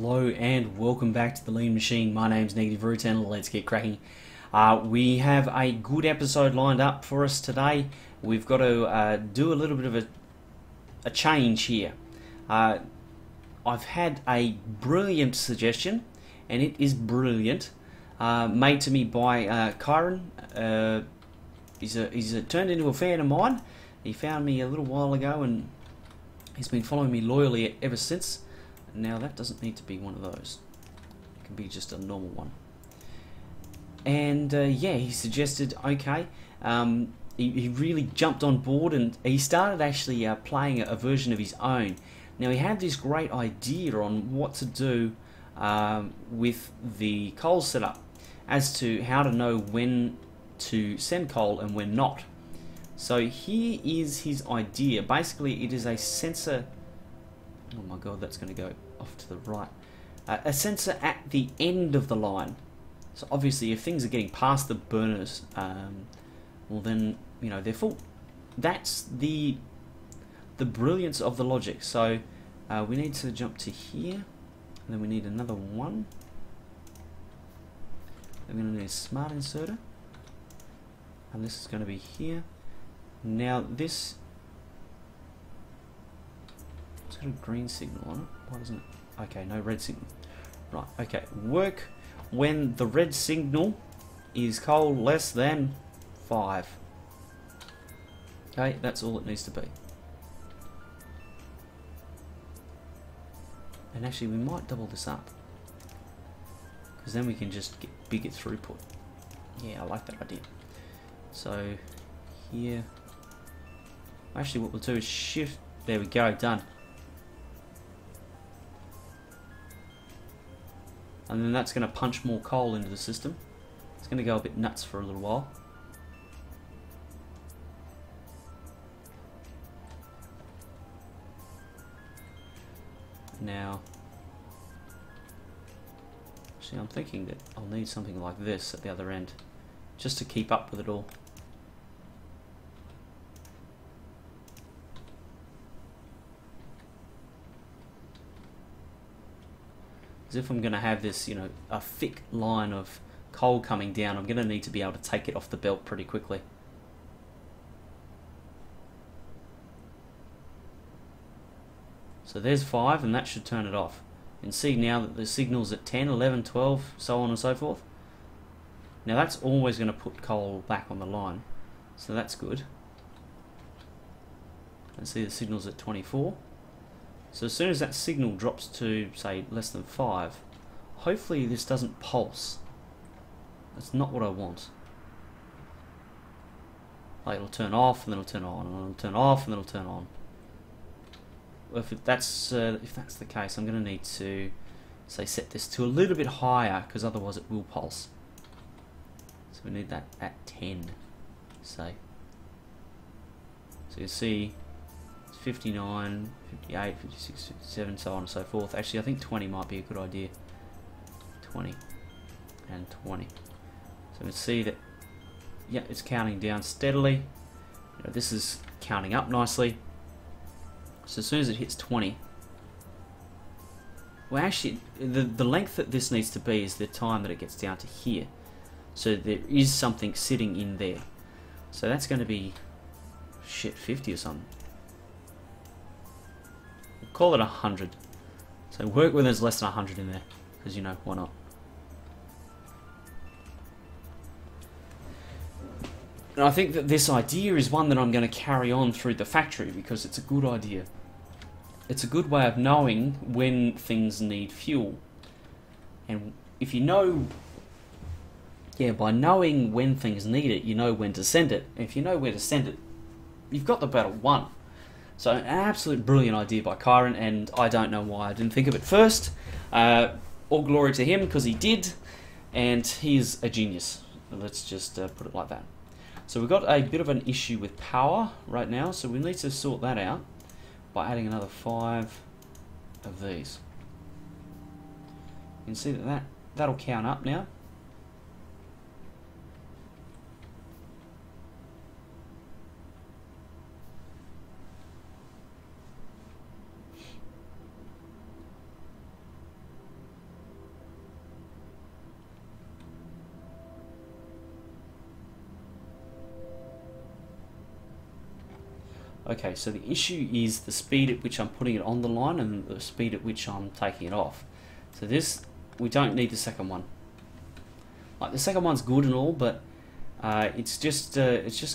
Hello and welcome back to the Lean Machine. My name's Negative Root and let's get cracking. We have a good episode lined up for us today. We've got to do a little bit of a change here. I've had a brilliant suggestion, and it is brilliant, made to me by Kyron. He's turned into a fan of mine. He found me a little while ago and he's been following me loyally ever since. Now that doesn't need to be one of those. It can be just a normal one. And yeah, he suggested, okay, he really jumped on board and he started actually playing a version of his own. Now he had this great idea on what to do with the coal setup, as to how to know when to send coal and when not. So here is his idea. Basically it is a sensor. Oh my god, that's going to go off to the right. A sensor at the end of the line. So obviously if things are getting past the burners, well then, you know, they're full. That's the brilliance of the logic. So we need to jump to here, and then we need another one. Then we're going to need a smart inserter, and this is going to be here. Now this, it's got a green signal on it. Why doesn't it? Okay, no red signal. Right, okay. Work when the red signal is coal less than 5. Okay, that's all it needs to be. And actually we might double this up, because then we can just get bigger throughput. Yeah, I like that idea. So here, actually what we'll do is shift. There we go, done. And then that's going to punch more coal into the system. It's going to go a bit nuts for a little while. Now, see, I'm thinking that I'll need something like this at the other end, just to keep up with it all. If I'm going to have this, you know, a thick line of coal coming down, I'm going to need to be able to take it off the belt pretty quickly. So there's 5, and that should turn it off. You can see now that the signal's at 10, 11, 12, so on and so forth. Now that's always going to put coal back on the line, so that's good. And see the signal's at 24. So as soon as that signal drops to, say, less than 5, hopefully this doesn't pulse. That's not what I want. Like, it'll turn off, and then it'll turn on, and then it'll turn off, and then it'll turn on. Well, if that's the case, I'm going to need to, say, set this to a little bit higher, because otherwise it will pulse. So we need that at 10, say. So you see, 59, 58, 56, 57, so on and so forth. Actually, I think 20 might be a good idea. 20 and 20. So we see that, yeah, it's counting down steadily. You know, this is counting up nicely. So as soon as it hits 20, well, actually, the length that this needs to be is the time that it gets down to here. So there is something sitting in there. So that's going to be, shit, 50 or something. Call it 100. So work when there's less than 100 in there, because, you know, why not? And I think that this idea is one that I'm going to carry on through the factory, because it's a good idea. It's a good way of knowing when things need fuel. And if you know, yeah, by knowing when things need it, you know when to send it. And if you know where to send it, you've got the battle won. So an absolute brilliant idea by Kyron, and I don't know why I didn't think of it first. All glory to him, because he did, and he's a genius. Let's just put it like that. So we've got a bit of an issue with power right now, so we need to sort that out by adding another 5 of these. You can see that that'll count up now. Okay, so the issue is the speed at which I'm putting it on the line and the speed at which I'm taking it off. So this, we don't need the second one. Like, the second one's good and all, but it's just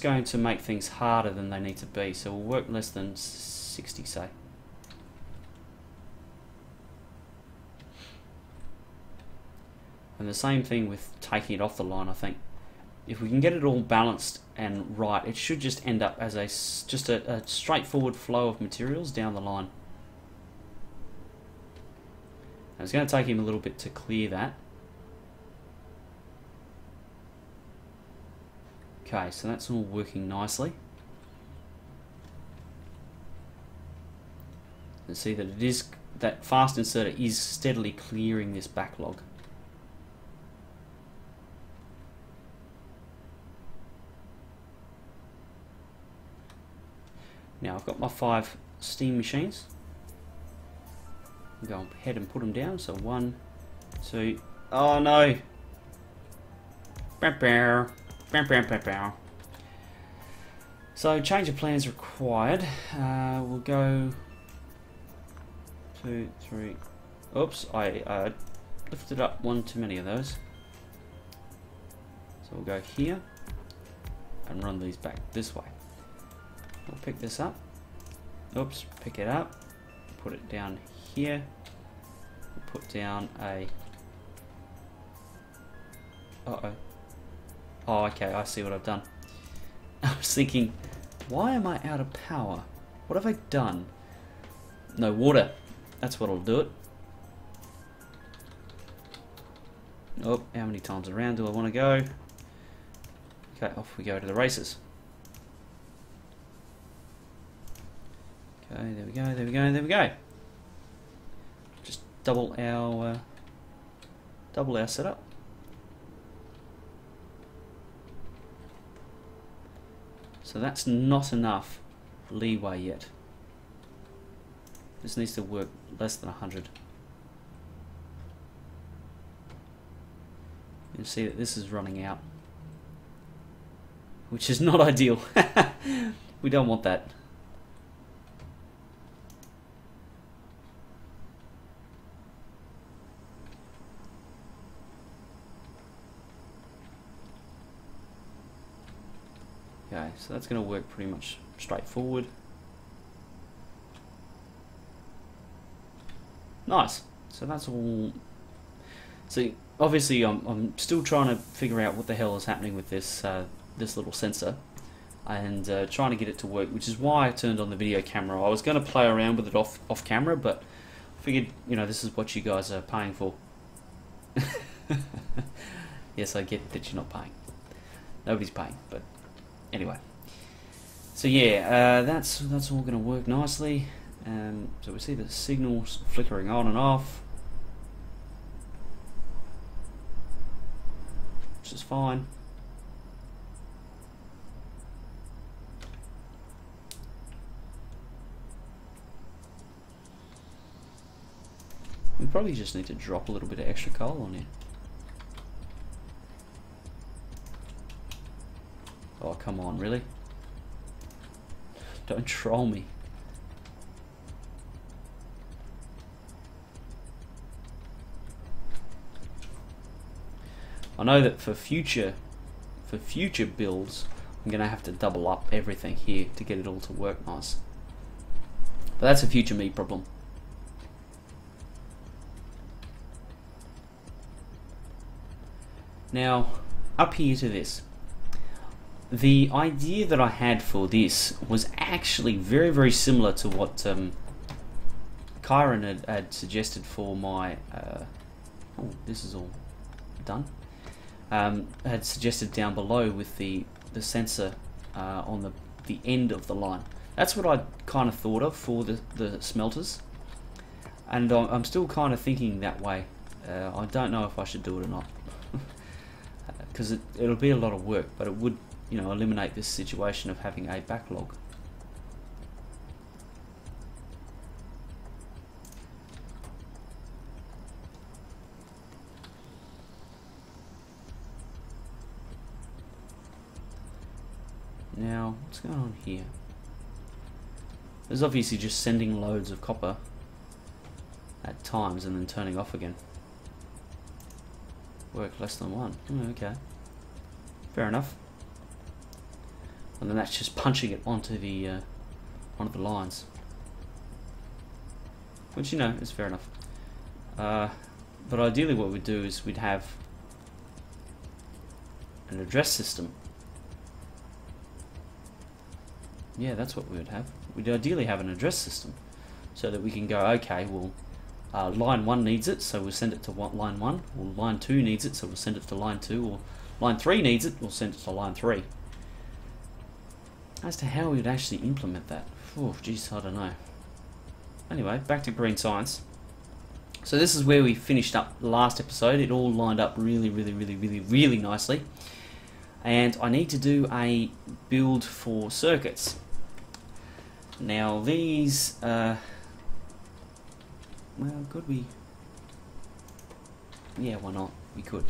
going to make things harder than they need to be. So we'll work less than 60, say. And the same thing with taking it off the line, I think. If we can get it all balanced and right, it should just end up as a straightforward flow of materials down the line. And it's going to take him a little bit to clear that. Okay, so that's all working nicely. You see that it is, that fast inserter is steadily clearing this backlog. Now I've got my 5 steam machines. Go ahead and put them down. So 1, 2. Oh no! So change of plans required. We'll go 2, 3. Oops, I lifted up one too many of those. So we'll go here and run these back this way. We'll pick this up. Oops, pick it up. Put it down here. We'll put down a... Uh-oh. Oh, okay, I see what I've done. I was thinking, why am I out of power? What have I done? No water. That's what'll do it. Oh, how many times around do I want to go? Okay, off we go to the races. Okay, there we go, there we go, there we go. Just double our setup. So that's not enough leeway yet. This needs to work less than 100. You can see that this is running out, which is not ideal. We don't want that. Okay, so that's going to work pretty much straightforward. Nice. So that's all. See, obviously, I'm still trying to figure out what the hell is happening with this this little sensor, and trying to get it to work. Which is why I turned on the video camera. I was going to play around with it off camera, but I figured, you know, this is what you guys are paying for. Yes, I get that you're not paying. Nobody's paying, but. Anyway, so yeah, that's all going to work nicely. So we see the signals flickering on and off, which is fine. We probably just need to drop a little bit of extra coal on here. Oh, come on, really? Don't troll me. I know that for future builds, I'm going to have to double up everything here to get it all to work nice. But that's a future me problem. Now, up here to this. The idea that I had for this was actually very, very similar to what Kyron had suggested for my... oh, this is all done. Had suggested down below with the sensor on the end of the line. That's what I kind of thought of for the smelters. And I'm still kind of thinking that way. I don't know if I should do it or not. Because it'll be a lot of work, but it would, you know, eliminate this situation of having a backlog. Now, what's going on here? There's obviously just sending loads of copper at times and then turning off again. Work less than one. Okay. Fair enough. And then that's just punching it onto the lines. Which, you know, is fair enough. But ideally what we'd do is we'd have an address system. Yeah, that's what we would have. We'd ideally have an address system so that we can go, okay, well, line 1 needs it, so we'll send it to line 1, or line 2 needs it, so we'll send it to line 2, or line 3 needs it, we'll send it to line 3. As to how we would actually implement that, oh, geez, I don't know. Anyway, back to green science. So this is where we finished up last episode. It all lined up really nicely. And I need to do a build for circuits. Now these, well, could we? Yeah, why not? We could.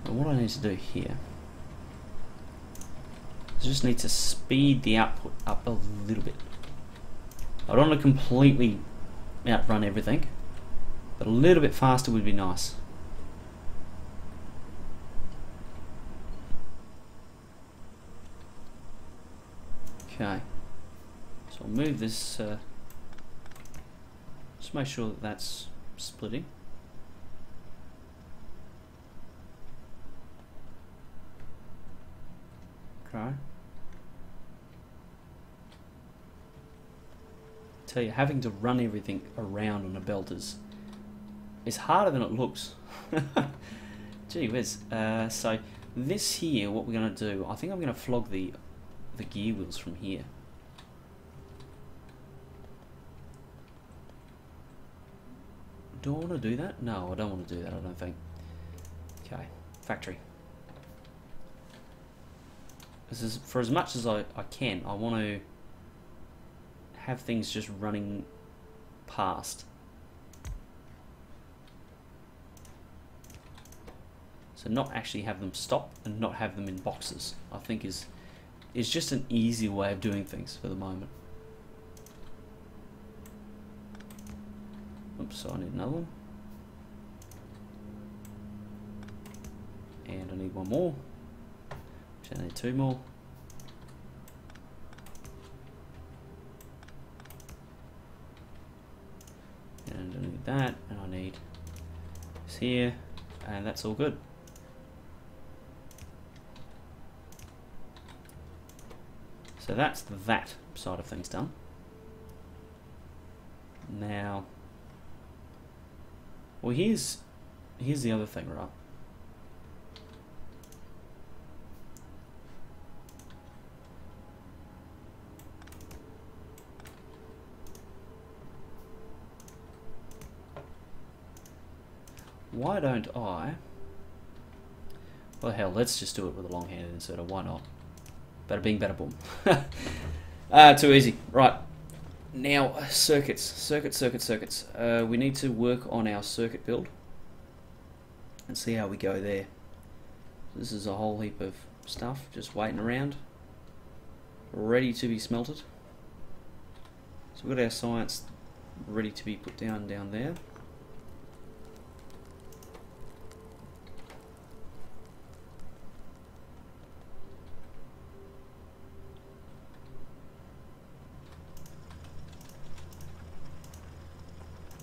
But what I need to do here is just need to speed the output up a little bit. I don't want to completely outrun everything, but a little bit faster would be nice. Okay, so I'll move this, just make sure that that's splitting. Okay. Tell you, having to run everything around on a belt is harder than it looks. Gee whiz. So this here, what we're going to do, I think I'm going to flog the gear wheels from here. Do I want to do that? No, I don't want to do that, I don't think. Okay, factory. This is, for as much as I can, I want to have things just running past. So not actually have them stop and not have them in boxes, I think is just an easy way of doing things for the moment. Oops, so I need another one. And I need one more. Which I need 2 more. And I need that, and I need this here, and that's all good. So that's that side of things done. Now, well, here's the other thing, right? Why don't I? Well, hell, let's just do it with a long-handed inserter. Why not? Bada bing, bada boom. Too easy. Right. Now, circuits. We need to work on our circuit build and see how we go there. This is a whole heap of stuff just waiting around, ready to be smelted. So we've got our science ready to be put down there.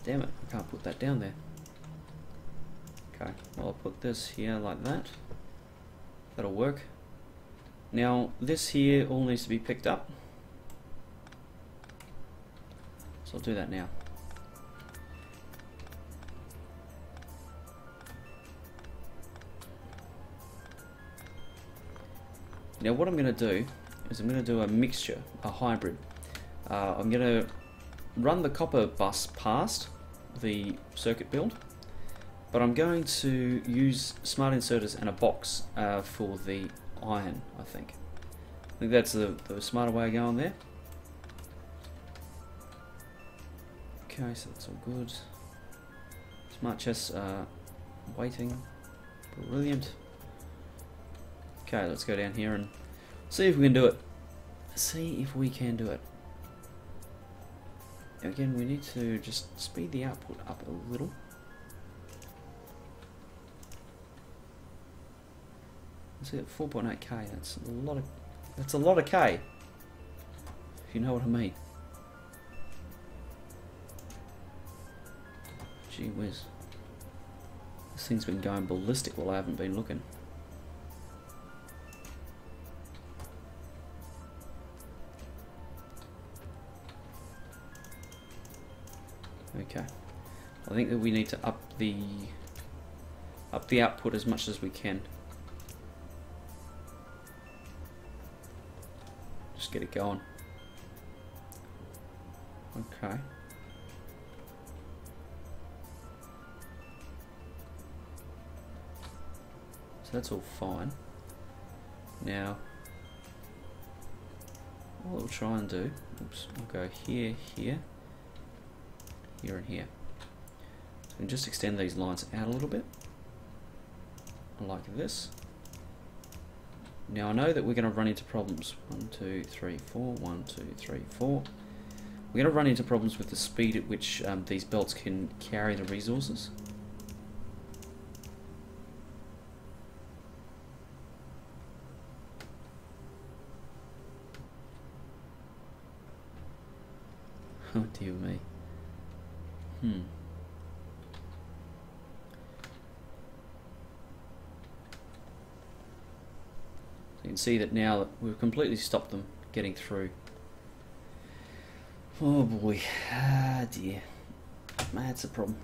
Damn it, I can't put that down there. Okay, well I'll put this here like that. That'll work. Now this here all needs to be picked up. So I'll do that now. Now what I'm going to do is I'm going to do a mixture, a hybrid. I'm going to run the copper bus past the circuit build, but I'm going to use smart inserters and a box for the iron. I think that's the smarter way of going there. Okay, so that's all good. Smart chests are waiting. Brilliant. Okay, let's go down here and see if we can do it. See if we can do it. Again, we need to just speed the output up a little. See at 4.8k. That's a lot of K. If you know what I mean. Gee whiz. This thing's been going ballistic while I haven't been looking. Okay. I think that we need to up the output as much as we can. Just get it going. Okay. So that's all fine. Now, what we'll try and do, oops, we'll go here, here, here and here. So we can just extend these lines out a little bit, like this. Now I know that we're going to run into problems. 1, 2, 3, 4, 1, 2, 3, 4. We're going to run into problems with the speed at which these belts can carry the resources. Oh dear me. So you can see that now that we've completely stopped them getting through. Oh boy, ah dear, that's a problem.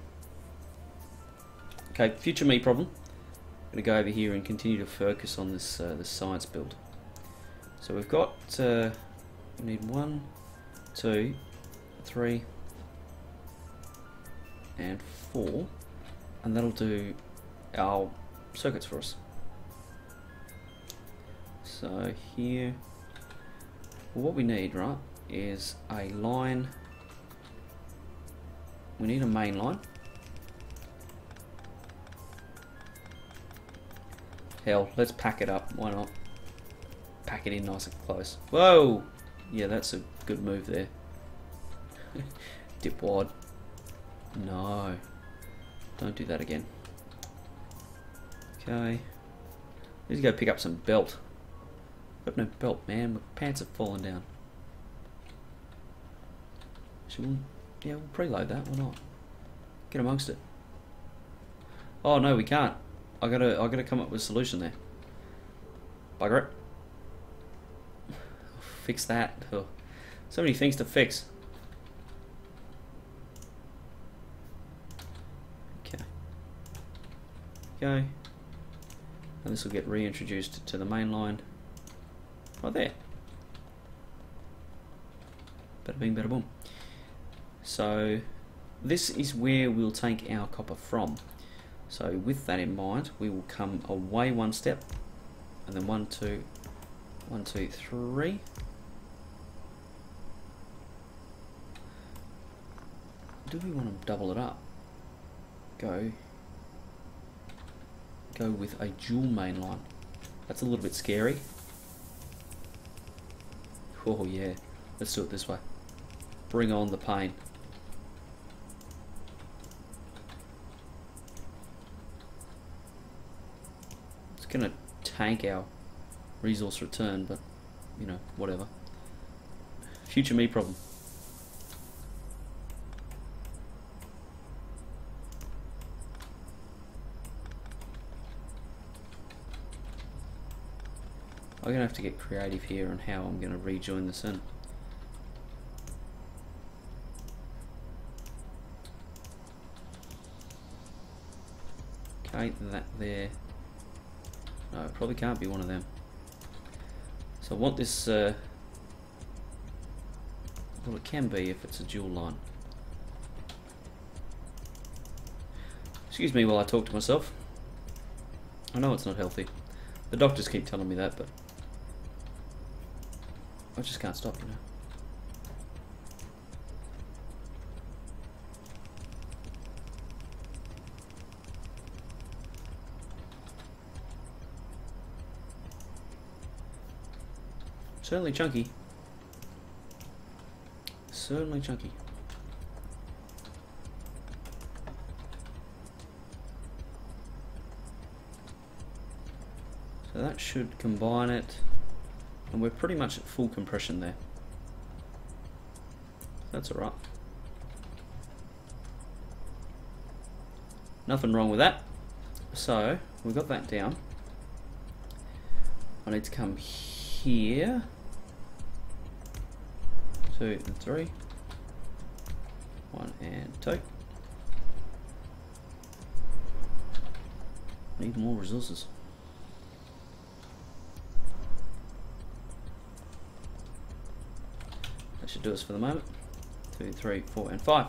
Okay, future me problem. I'm going to go over here and continue to focus on this this science build. So we've got we need 1, 2, 3, and 4, and that'll do our circuits for us. So here, well, what we need, right, is a line. We need a main line. Hell, let's pack it up. Why not? Pack it in nice and close. Whoa! Yeah, that's a good move there. Dip wad. No. Don't do that again. Okay. Let's go pick up some belt. Got no belt, man. My pants have fallen down. Yeah, we'll preload that. Why not? Get amongst it. Oh no, we can't. I gotta come up with a solution there. Bugger it. Fix that. Oh, so many things to fix. Okay. Okay. And this will get reintroduced to the main line. Right there. Bada bing, bada boom. So this is where we'll take our copper from. So with that in mind, we will come away one step, and then 1, 2, 1, 2, 3. Do we want to double it up? Go with a dual main line. That's a little bit scary. Oh yeah, let's do it this way. Bring on the pain. It's gonna tank our resource return, but you know, whatever. Future me problem. I'm gonna have to get creative here on how I'm gonna rejoin this in. Okay, that there. No, it probably can't be one of them. So I want this, well it can be if it's a dual line. Excuse me while I talk to myself. I know it's not healthy. The doctors keep telling me that, but I just can't stop, you know. Certainly chunky. Certainly chunky. So that should combine it, and we're pretty much at full compression there. That's alright. Nothing wrong with that. So we've got that down. I need to come here. 2 and 3. 1 and 2. Need more resources. That should do us for the moment. 2, 3, 4 and 5.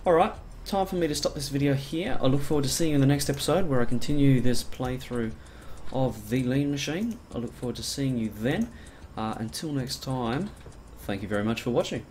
Alright, time for me to stop this video here. I look forward to seeing you in the next episode where I continue this playthrough of the Lean Machine. I look forward to seeing you then. Until next time, thank you very much for watching.